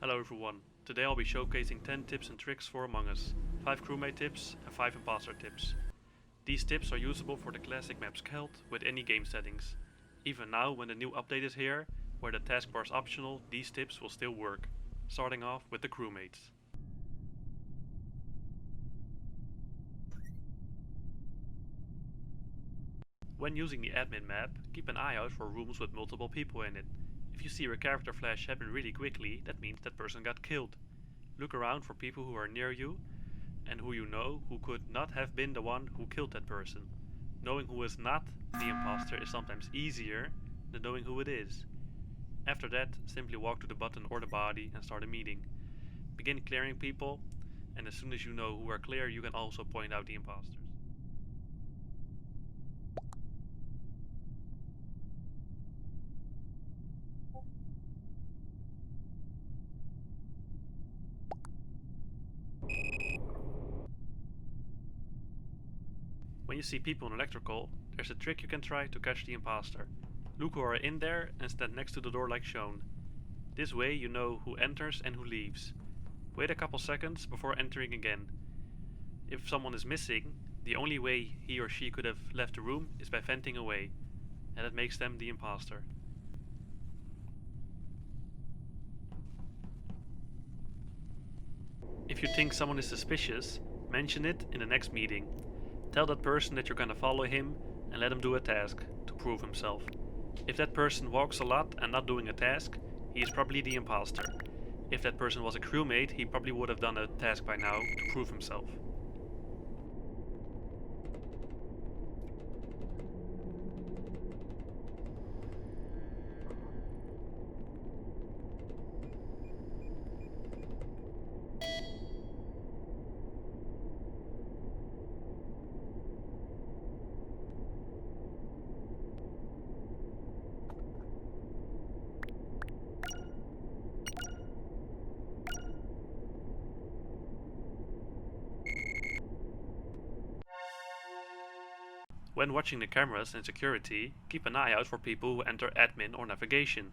Hello everyone, today I'll be showcasing 10 tips and tricks for Among Us, 5 crewmate tips and 5 imposter tips. These tips are usable for the classic map Skeld with any game settings. Even now when the new update is here, where the taskbar is optional, these tips will still work. Starting off with the crewmates. When using the admin map, keep an eye out for rooms with multiple people in it. If you see your character flash happen really quickly, that means that person got killed. Look around for people who are near you and who you know who could not have been the one who killed that person. Knowing who is not the imposter is sometimes easier than knowing who it is. After that, simply walk to the button or the body and start a meeting. Begin clearing people, and as soon as you know who are clear, you can also point out the imposters. When you see people in electrical, there's a trick you can try to catch the imposter. Look who are in there and stand next to the door like shown. This way you know who enters and who leaves. Wait a couple seconds before entering again. If someone is missing, the only way he or she could have left the room is by venting away, and that makes them the imposter. If you think someone is suspicious, mention it in the next meeting. Tell that person that you're gonna follow him and let him do a task to prove himself. If that person walks a lot and not doing a task, he is probably the imposter. If that person was a crewmate, he probably would have done a task by now to prove himself. When watching the cameras in security, keep an eye out for people who enter admin or navigation.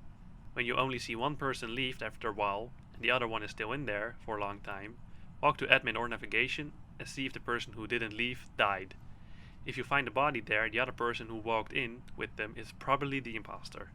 When you only see one person leave after a while and the other one is still in there for a long time, walk to admin or navigation and see if the person who didn't leave died. If you find a body there, the other person who walked in with them is probably the imposter.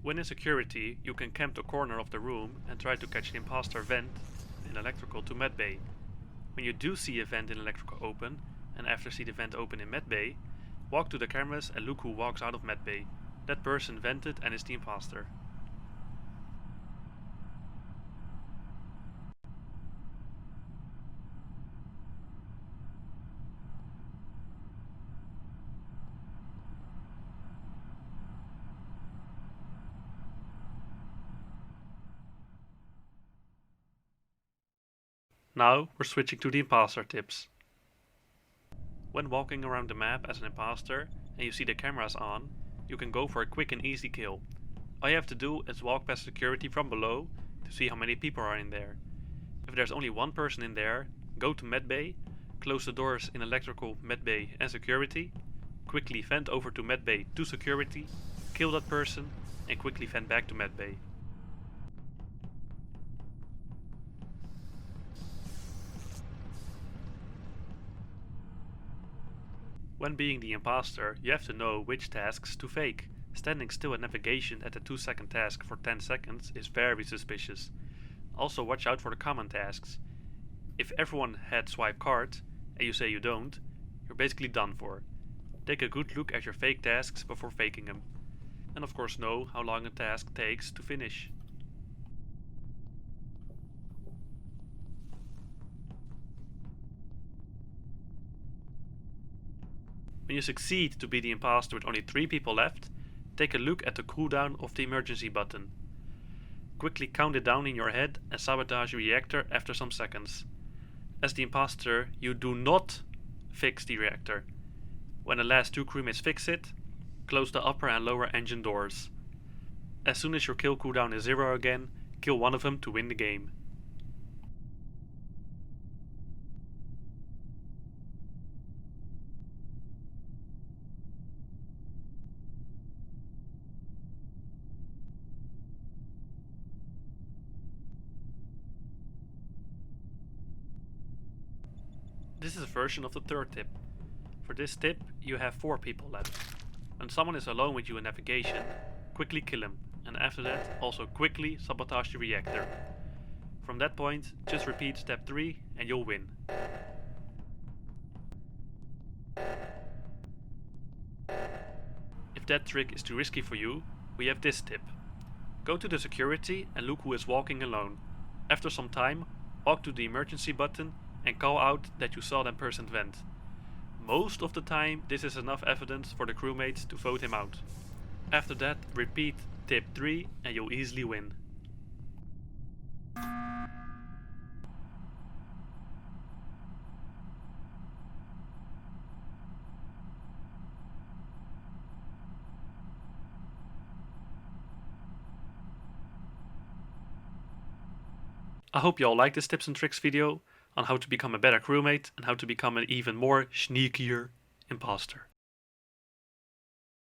When in security, you can camp the corner of the room and try to catch the imposter vent in electrical to medbay. When you do see a vent in electrical open, and after see the vent open in medbay, walk to the cameras and look who walks out of medbay. That person vented and is the imposter. Now we're switching to the imposter tips. When walking around the map as an imposter and you see the cameras on, you can go for a quick and easy kill. All you have to do is walk past security from below to see how many people are in there. If there's only one person in there, go to medbay, close the doors in electrical, medbay and security, quickly vent over to medbay to security, kill that person and quickly vent back to medbay. When being the imposter, you have to know which tasks to fake. Standing still at navigation at the 2-second task for 10 seconds is very suspicious. Also watch out for the common tasks. If everyone had swipe card and you say you don't, you're basically done for. Take a good look at your fake tasks before faking them. And of course know how long a task takes to finish. When you succeed to be the imposter with only 3 people left, take a look at the cooldown of the emergency button. Quickly count it down in your head and sabotage the reactor after some seconds. As the imposter, you do not fix the reactor. When the last 2 crewmates fix it, close the upper and lower engine doors. As soon as your kill cooldown is 0 again, kill one of them to win the game. This is a version of the 3rd tip. For this tip, you have 4 people left. When someone is alone with you in navigation, quickly kill him, and after that also quickly sabotage the reactor. From that point, just repeat step 3 and you'll win. If that trick is too risky for you, we have this tip. Go to the security and look who is walking alone. After some time, walk to the emergency button and call out that you saw that person vent. Most of the time this is enough evidence for the crewmates to vote him out. After that, repeat tip 3 and you'll easily win. I hope you all liked this tips and tricks video on how to become a better crewmate and how to become an even more sneakier imposter.